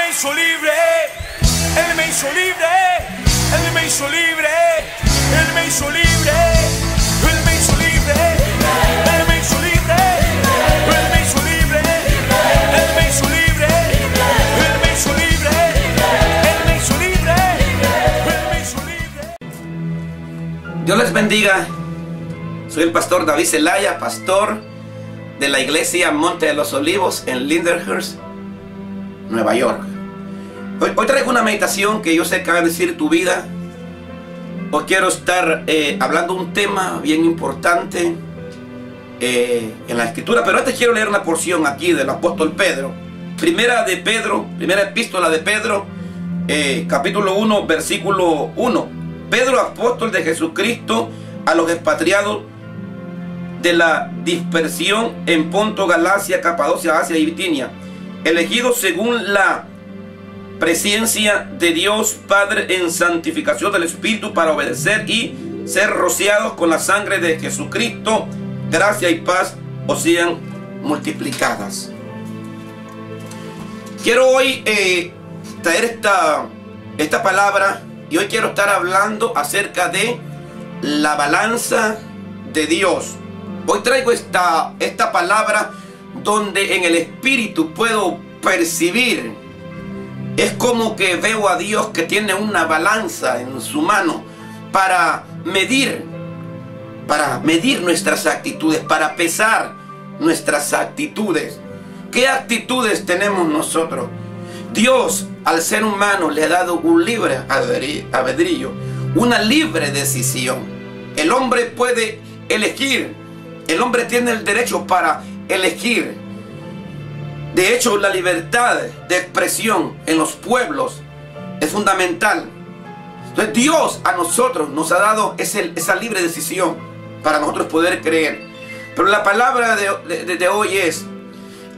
me hizo libre, Él me hizo libre, Él me hizo libre, Él me hizo libre, Él me hizo libre, Él me hizo libre, Él me hizo libre, Él me hizo libre, Él me hizo libre, Él me hizo libre, Él me hizo libre. Dios les bendiga. Soy el pastor David Zelaya, pastor de la iglesia Monte de los Olivos en Lindenhurst, Nueva York. Hoy traigo una meditación que yo sé que va a decir tu vida. Hoy quiero estar hablando un tema bien importante en la escritura, pero antes quiero leer una porción aquí del apóstol Pedro. Primera epístola de Pedro, capítulo 1, versículo 1. Pedro, apóstol de Jesucristo, a los expatriados de la dispersión en Ponto, Galacia, Capadocia, Asia y Bitinia, elegidos según la presencia de Dios Padre en santificación del Espíritu para obedecer y ser rociados con la sangre de Jesucristo, gracia y paz os sean multiplicadas. Quiero hoy traer esta palabra, y hoy quiero estar hablando acerca de la balanza de Dios. Hoy traigo esta palabra donde en el espíritu puedo percibir. Es como que veo a Dios que tiene una balanza en su mano para medir nuestras actitudes, para pesar nuestras actitudes. ¿Qué actitudes tenemos nosotros? Dios al ser humano le ha dado un libre albedrío, una libre decisión. El hombre puede elegir. El hombre tiene el derecho para elegir. De hecho, la libertad de expresión en los pueblos es fundamental. Entonces, Dios a nosotros nos ha dado esa libre decisión para nosotros poder creer. Pero la palabra de hoy es: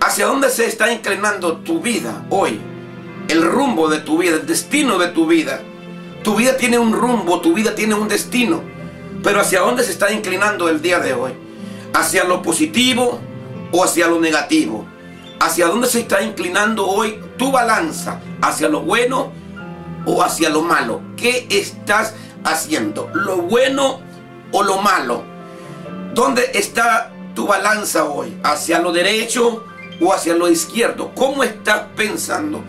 ¿hacia dónde se está inclinando tu vida hoy? El rumbo de tu vida, el destino de tu vida. Tu vida tiene un rumbo, tu vida tiene un destino. Pero ¿hacia dónde se está inclinando el día de hoy? ¿Hacia lo positivo o hacia lo negativo? ¿Hacia dónde se está inclinando hoy tu balanza? ¿Hacia lo bueno o hacia lo malo? ¿Qué estás haciendo? ¿Lo bueno o lo malo? ¿Dónde está tu balanza hoy? ¿Hacia lo derecho o hacia lo izquierdo? ¿Cómo estás pensando?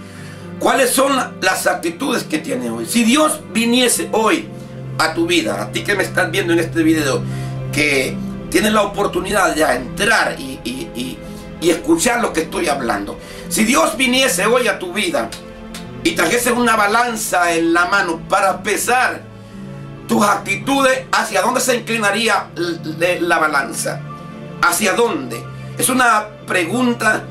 ¿Cuáles son las actitudes que tienes hoy? Si Dios viniese hoy a tu vida, a ti que me estás viendo en este video, que tienes la oportunidad de entrar y escuchar lo que estoy hablando. Si Dios viniese hoy a tu vida y trajese una balanza en la mano para pesar tus actitudes, ¿hacia dónde se inclinaría la balanza? ¿Hacia dónde? Es una pregunta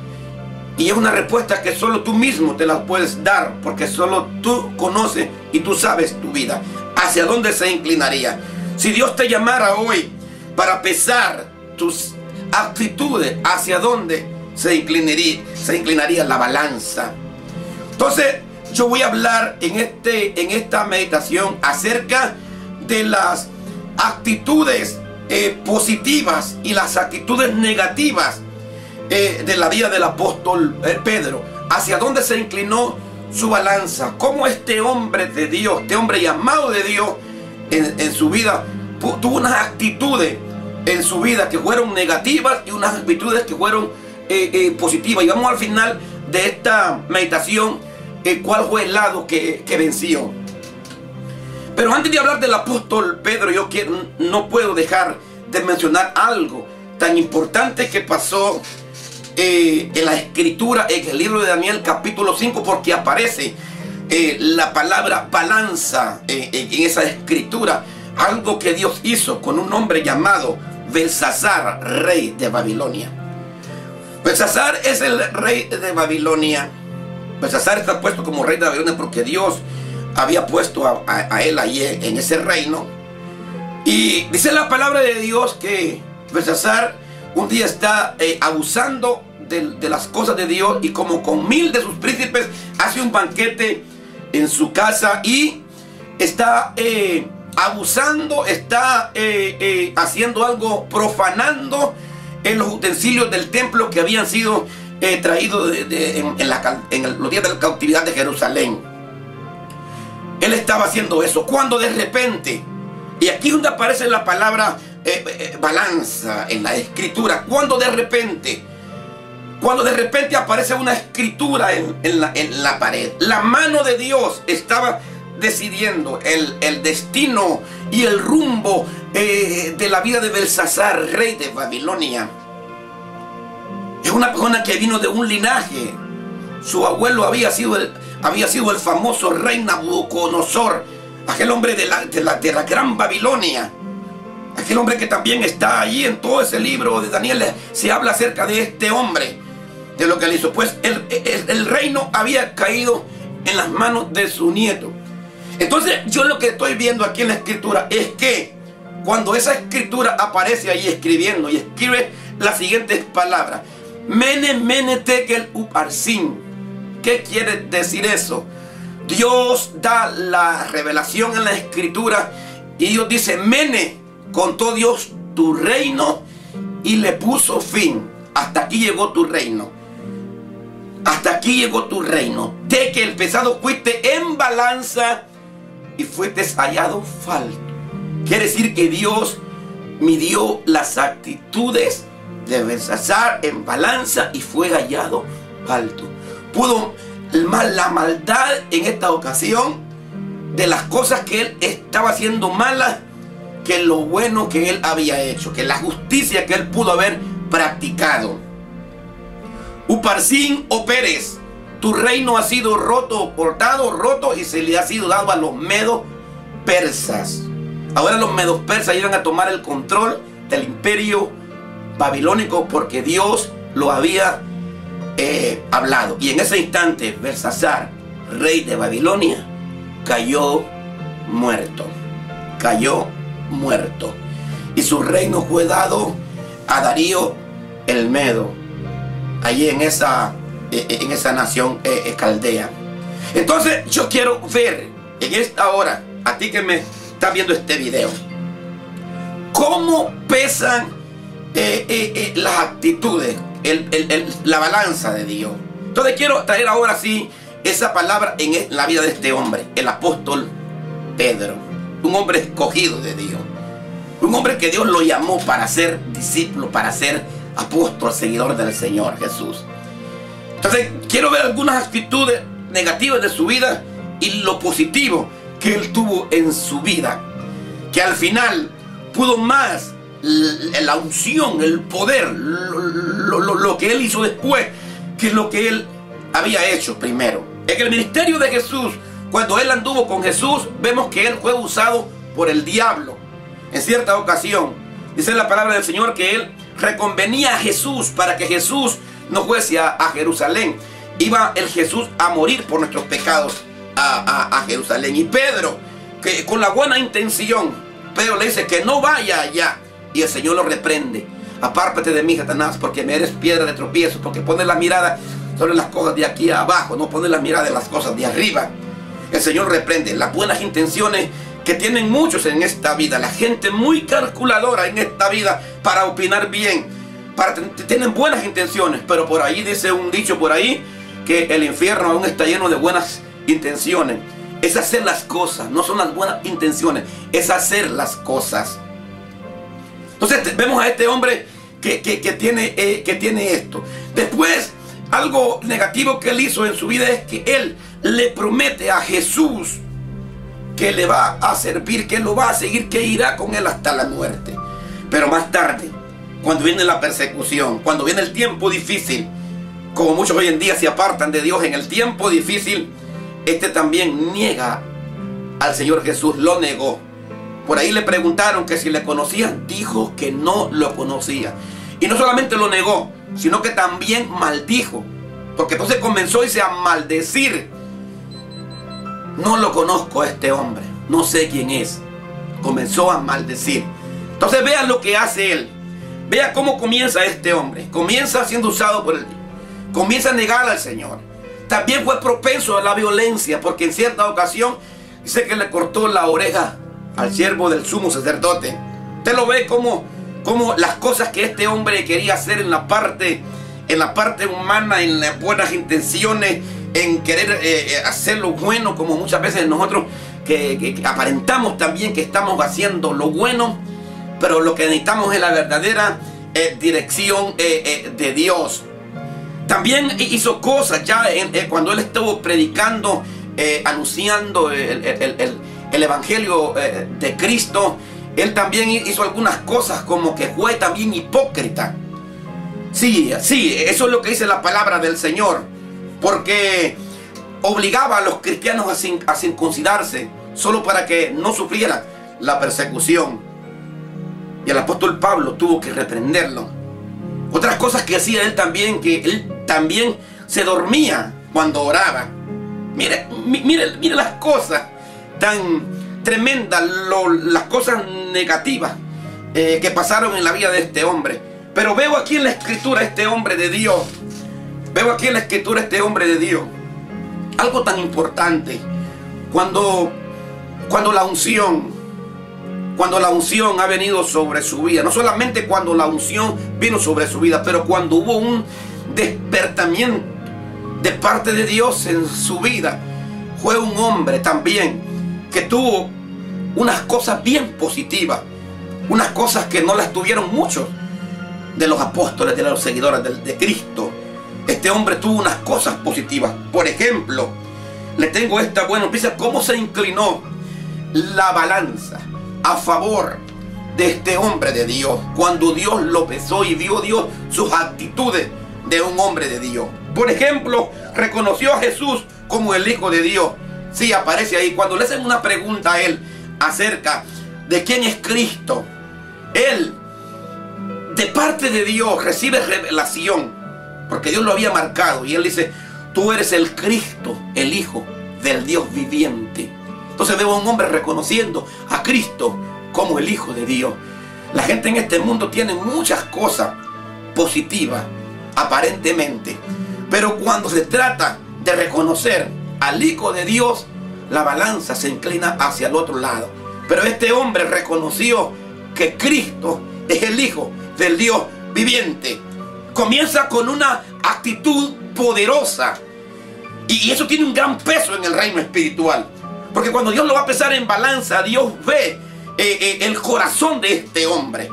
y es una respuesta que solo tú mismo te la puedes dar, porque solo tú conoces y tú sabes tu vida. ¿Hacia dónde se inclinaría? Si Dios te llamara hoy para pesar tus actitudes, ¿hacia dónde se inclinaría la balanza? Entonces, yo voy a hablar en esta meditación acerca de las actitudes positivas y las actitudes negativas de la vida del apóstol Pedro. ¿Hacia dónde se inclinó su balanza? ¿Cómo este hombre de Dios, este hombre llamado de Dios en su vida, tuvo unas actitudes en su vida que fueron negativas y unas actitudes que fueron positivas? Y vamos al final de esta meditación, cuál fue el lado que venció. Pero antes de hablar del apóstol Pedro, no puedo dejar de mencionar algo tan importante que pasó en la escritura, en el libro de Daniel capítulo 5, porque aparece la palabra balanza en esa escritura. Algo que Dios hizo con un hombre llamado Belsasar, rey de Babilonia. Belsasar es el rey de Babilonia. Belsasar está puesto como rey de Babilonia porque Dios había puesto a él allí en ese reino. Y dice la palabra de Dios que Belsasar un día está abusando de las cosas de Dios, y como con 1000 de sus príncipes hace un banquete en su casa y está abusando, está haciendo algo, profanando en los utensilios del templo que habían sido traído en los días de la cautividad de Jerusalén. Él estaba haciendo eso cuando de repente, y aquí es donde aparece la palabra balanza en la escritura, cuando de repente aparece una escritura en la pared. La mano de Dios estaba decidiendo el destino y el rumbo de la vida de Belsasar, rey de Babilonia. Es una persona que vino de un linaje. Su abuelo había sido el famoso rey Nabucodonosor, aquel hombre de la gran Babilonia. Aquel hombre que también está allí en todo ese libro de Daniel. Se habla acerca de este hombre, de lo que él hizo. Pues el reino había caído en las manos de su nieto. Entonces yo lo que estoy viendo aquí en la escritura es que cuando esa escritura aparece ahí escribiendo y escribe las siguientes palabras: Mene, mene, tekel, uparsin. ¿Qué quiere decir eso? Dios da la revelación en la escritura y Dios dice: Mene, contó Dios tu reino y le puso fin. Hasta aquí llegó tu reino. Hasta aquí llegó tu reino. Tekel, pesado fuiste en balanza y fuiste hallado falto. Quiere decir que Dios midió las actitudes de Belsasar en balanza y fue hallado falto. Pudo la maldad en esta ocasión de las cosas que él estaba haciendo malas, que lo bueno que él había hecho, que la justicia que él pudo haber practicado. Uparsin o Pérez, tu reino ha sido roto y se le ha sido dado a los medos persas. Ahora los medos persas iban a tomar el control del imperio babilónico porque Dios lo había hablado. Y en ese instante Belsasar, rey de Babilonia, cayó muerto. Cayó muerto. Y su reino fue dado a Darío el Medo, allí en esa nación caldea. Entonces yo quiero ver en esta hora, a ti que me estás viendo este video, cómo pesan las actitudes, la balanza de Dios. Entonces quiero traer ahora sí esa palabra en la vida de este hombre, el apóstol Pedro, un hombre escogido de Dios, un hombre que Dios lo llamó para ser discípulo, para ser apóstol, seguidor del Señor Jesús. Entonces quiero ver algunas actitudes negativas de su vida y lo positivo que él tuvo en su vida, que al final pudo más la unción, el poder, lo que él hizo después que lo que él había hecho primero. En el ministerio de Jesús, cuando él anduvo con Jesús, vemos que él fue usado por el diablo. En cierta ocasión, dice la palabra del Señor que él reconvenía a Jesús para que Jesús no fuese a Jerusalén. Iba el Jesús a morir por nuestros pecados a Jerusalén. Y Pedro, que con la buena intención, Pedro le dice que no vaya allá. Y el Señor lo reprende: apártate de mí, Satanás, porque me eres piedra de tropiezo, porque pones la mirada sobre las cosas de aquí abajo, no pones la mirada en las cosas de arriba. El Señor reprende las buenas intenciones que tienen muchos en esta vida, la gente muy calculadora en esta vida para opinar bien, tienen buenas intenciones, pero por ahí dice un dicho por ahí que el infierno aún está lleno de buenas intenciones. Es hacer las cosas, no son las buenas intenciones, es hacer las cosas. Entonces vemos a este hombre que tiene esto. Después, algo negativo que él hizo en su vida es que él le promete a Jesús que le va a servir, que lo va a seguir, que irá con él hasta la muerte. Pero más tarde, cuando viene la persecución, cuando viene el tiempo difícil, como muchos hoy en día se apartan de Dios en el tiempo difícil, este también niega al Señor Jesús, lo negó. Por ahí le preguntaron que si le conocían, dijo que no lo conocía. Y no solamente lo negó, sino que también maldijo, porque entonces comenzó a maldecir. No lo conozco a este hombre, no sé quién es. Comenzó a maldecir. Entonces vean lo que hace él. Vea cómo comienza este hombre. Comienza siendo usado por él. Comienza a negar al Señor. También fue propenso a la violencia, porque en cierta ocasión dice que le cortó la oreja al siervo del sumo sacerdote. Usted lo ve como las cosas que este hombre quería hacer en la parte en la parte humana, en las buenas intenciones, en querer hacer lo bueno, como muchas veces nosotros que aparentamos también que estamos haciendo lo bueno, pero lo que necesitamos es la verdadera dirección de Dios. También hizo cosas ya cuando él estuvo predicando, anunciando el evangelio de Cristo. Él también hizo algunas cosas como que fue también hipócrita. Sí, eso es lo que dice la palabra del Señor, porque obligaba a los cristianos a circuncidarse solo para que no sufrieran la persecución. Y el apóstol Pablo tuvo que reprenderlo. Otras cosas que hacía él también, que él también se dormía cuando oraba. Mire las cosas tan tremendas, las cosas negativas que pasaron en la vida de este hombre. Pero veo aquí en la escritura este hombre de Dios. Veo aquí en la escritura este hombre de Dios algo tan importante. Cuando la unción ha venido sobre su vida, no solamente cuando la unción vino sobre su vida, pero cuando hubo un despertamiento de parte de Dios en su vida, fue un hombre también que tuvo unas cosas bien positivas, unas cosas que no las tuvieron muchos de los apóstoles, de los seguidores de Cristo. Este hombre tuvo unas cosas positivas. Por ejemplo, le tengo esta buena noticia: cómo se inclinó la balanza a favor de este hombre de Dios cuando Dios lo pesó y vio Dios sus actitudes de un hombre de Dios. Por ejemplo, reconoció a Jesús como el Hijo de Dios. Sí, aparece ahí. Cuando le hacen una pregunta a él acerca de quién es Cristo, él, de parte de Dios, recibe revelación, porque Dios lo había marcado, y él dice: tú eres el Cristo, el Hijo del Dios viviente. Entonces veo a un hombre reconociendo a Cristo como el Hijo de Dios. La gente en este mundo tiene muchas cosas positivas, aparentemente, pero cuando se trata de reconocer al Hijo de Dios, la balanza se inclina hacia el otro lado. Pero este hombre reconoció que Cristo es el Hijo del Dios viviente. Comienza con una actitud poderosa, y eso tiene un gran peso en el reino espiritual, porque cuando Dios lo va a pesar en balanza, Dios ve el corazón de este hombre.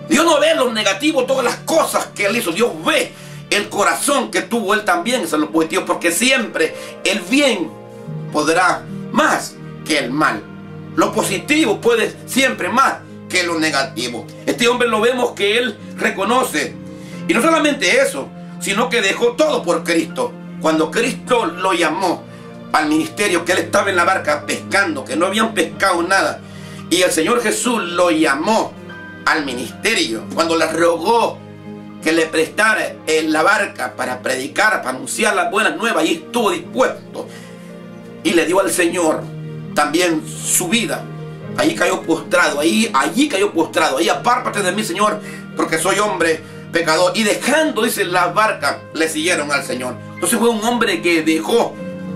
Dios no ve lo negativo, todas las cosas que él hizo. Dios ve el corazón que tuvo él también, eso es lo positivo, porque siempre el bien podrá más que el mal. Lo positivo puede siempre más que lo negativo. Este hombre lo vemos que él reconoce, y no solamente eso, sino que dejó todo por Cristo. Cuando Cristo lo llamó al ministerio, que él estaba en la barca pescando, que no habían pescado nada, y el Señor Jesús lo llamó al ministerio, cuando le rogó que le prestara la barca para predicar, para anunciar las buenas nuevas, y estuvo dispuesto, y le dio al Señor también su vida. Allí cayó postrado, allí cayó postrado. Ahí: apártate de mí, Señor, porque soy hombre pecador. Y dejando, dice, la barca, le siguieron al Señor. Entonces fue un hombre que dejó,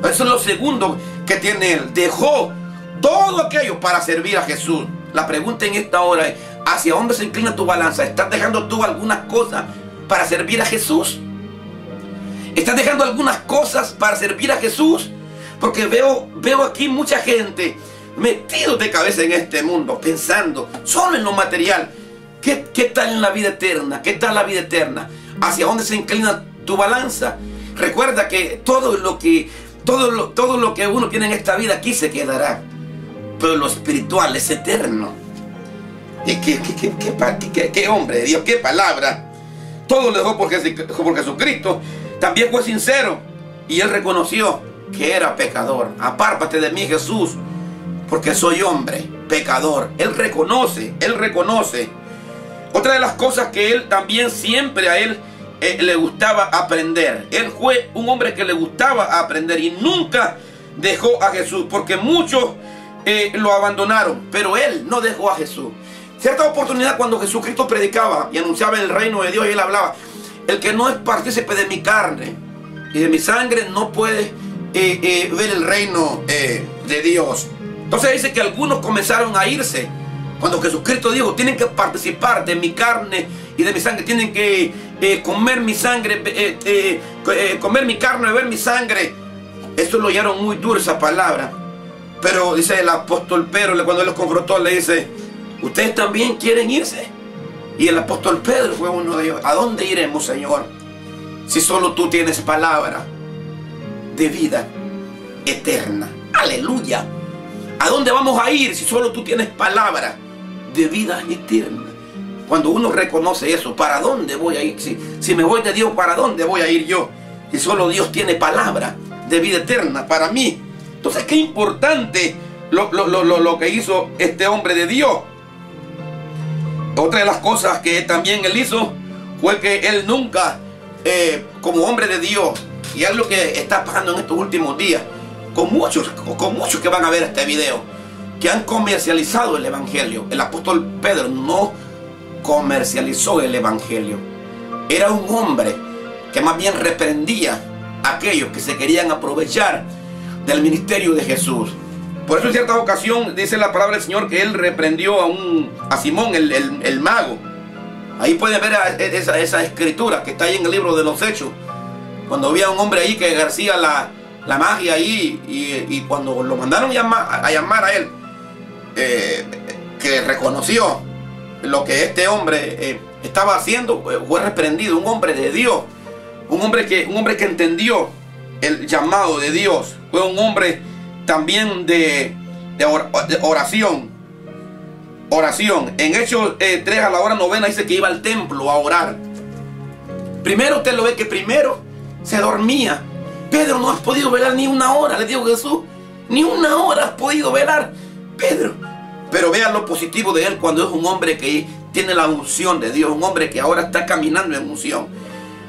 eso es lo segundo que tiene él, dejó todo aquello para servir a Jesús. La pregunta en esta hora es: ¿hacia dónde se inclina tu balanza? ¿Estás dejando tú algunas cosas para servir a Jesús? ¿Estás dejando algunas cosas para servir a Jesús? Porque veo aquí mucha gente metidos de cabeza en este mundo, pensando solo en lo material. ¿Qué tal en la vida eterna? ¿Qué tal la vida eterna? ¿Hacia dónde se inclina tu balanza? Recuerda que todo lo que uno tiene en esta vida aquí se quedará, pero lo espiritual es eterno. Y qué hombre de Dios, qué palabra. Todo lo dejó por Jesucristo. También fue sincero, y él reconoció que era pecador. Apártate de mí, Jesús, porque soy hombre pecador. Él reconoce. Otra de las cosas que él también, siempre a él le gustaba aprender. Él fue un hombre que le gustaba aprender y nunca dejó a Jesús, porque muchos lo abandonaron, pero él no dejó a Jesús. Cierta oportunidad, cuando Jesucristo predicaba y anunciaba el reino de Dios, y él hablaba: el que no es partícipe de mi carne y de mi sangre no puede ver el reino de Dios. Entonces dice que algunos comenzaron a irse cuando Jesucristo dijo: tienen que participar de mi carne y de mi sangre. Tienen que comer mi sangre, comer mi carne, beber mi sangre. Esto lo oyeron muy duro, esa palabra. Pero dice el apóstol Pedro, cuando él los confrontó, le dice: ¿ustedes también quieren irse? Y el apóstol Pedro fue uno de ellos. ¿A dónde iremos, Señor? Si solo tú tienes palabra de vida eterna. Aleluya. ¿A dónde vamos a ir si solo tú tienes palabra de vida eterna? Cuando uno reconoce eso, ¿para dónde voy a ir? Si me voy de Dios, ¿para dónde voy a ir yo? Si solo Dios tiene palabra de vida eterna para mí. Entonces, qué importante lo que hizo este hombre de Dios. Otra de las cosas que también él hizo fue que él nunca, como hombre de Dios, y es lo que está pasando en estos últimos días, con muchos que van a ver este video, que han comercializado el evangelio. El apóstol Pedro no comercializó el evangelio. Era un hombre que más bien reprendía a aquellos que se querían aprovechar del ministerio de Jesús. Por eso en cierta ocasión dice la palabra del Señor que él reprendió a Simón el mago. Ahí pueden ver esa escritura que está ahí en el libro de los Hechos, cuando había un hombre ahí que ejercía la magia ahí, y cuando lo mandaron a llamar a él, que reconoció lo que este hombre estaba haciendo, fue reprendido. Un hombre de Dios, un hombre que entendió el llamado de Dios, fue un hombre también de oración. En Hechos 3 a la hora 9 dice que iba al templo a orar. Primero usted lo ve que primero se dormía. Pedro, no has podido velar ni una hora, le dijo Jesús. Ni una hora has podido velar, Pedro. Pero vean lo positivo de él cuando es un hombre que tiene la unción de Dios, un hombre que ahora está caminando en unción.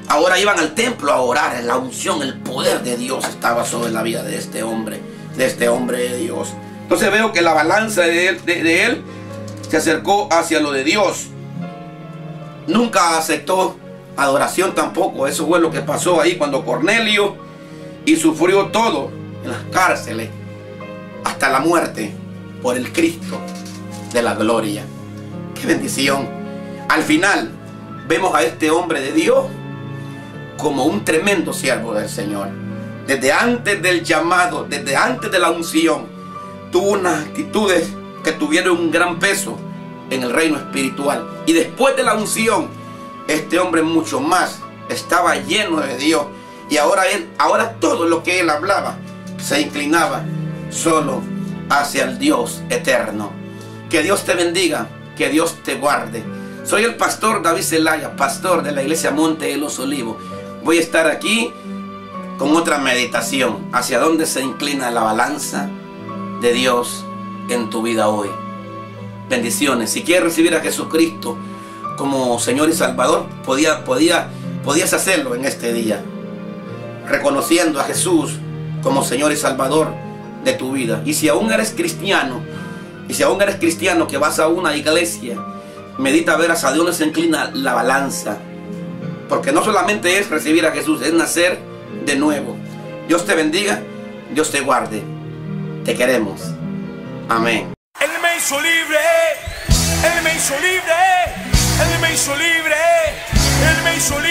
Ahora iban al templo a orar, en la unción, el poder de Dios estaba sobre la vida de este hombre de Dios. Entonces veo que la balanza de él se acercó hacia lo de Dios. Nunca aceptó adoración tampoco. Eso fue lo que pasó ahí cuando Cornelio, y sufrió todo en las cárceles hasta la muerte por el Cristo de la gloria. ¡Qué bendición! Al final vemos a este hombre de Dios como un tremendo siervo del Señor. Desde antes del llamado, desde antes de la unción, tuvo unas actitudes que tuvieron un gran peso en el reino espiritual. Y después de la unción, este hombre mucho más estaba lleno de Dios. Y ahora todo lo que él hablaba se inclinaba solo hacia el Dios eterno. Que Dios te bendiga, que Dios te guarde. Soy el pastor David Zelaya, pastor de la iglesia Monte de los Olivos. Voy a estar aquí con otra meditación hacia dónde se inclina la balanza de Dios en tu vida hoy. Bendiciones. Si quieres recibir a Jesucristo como Señor y Salvador, podías hacerlo en este día, reconociendo a Jesús como Señor y Salvador de tu vida. Y si aún eres cristiano, que vas a una iglesia, medita a ver hacia dónde se inclina la balanza. Porque no solamente es recibir a Jesús, es nacer de nuevo. Dios te bendiga, Dios te guarde. Te queremos. Amén. Él me hizo libre, Él me hizo libre, Él me hizo libre, Él me hizo libre.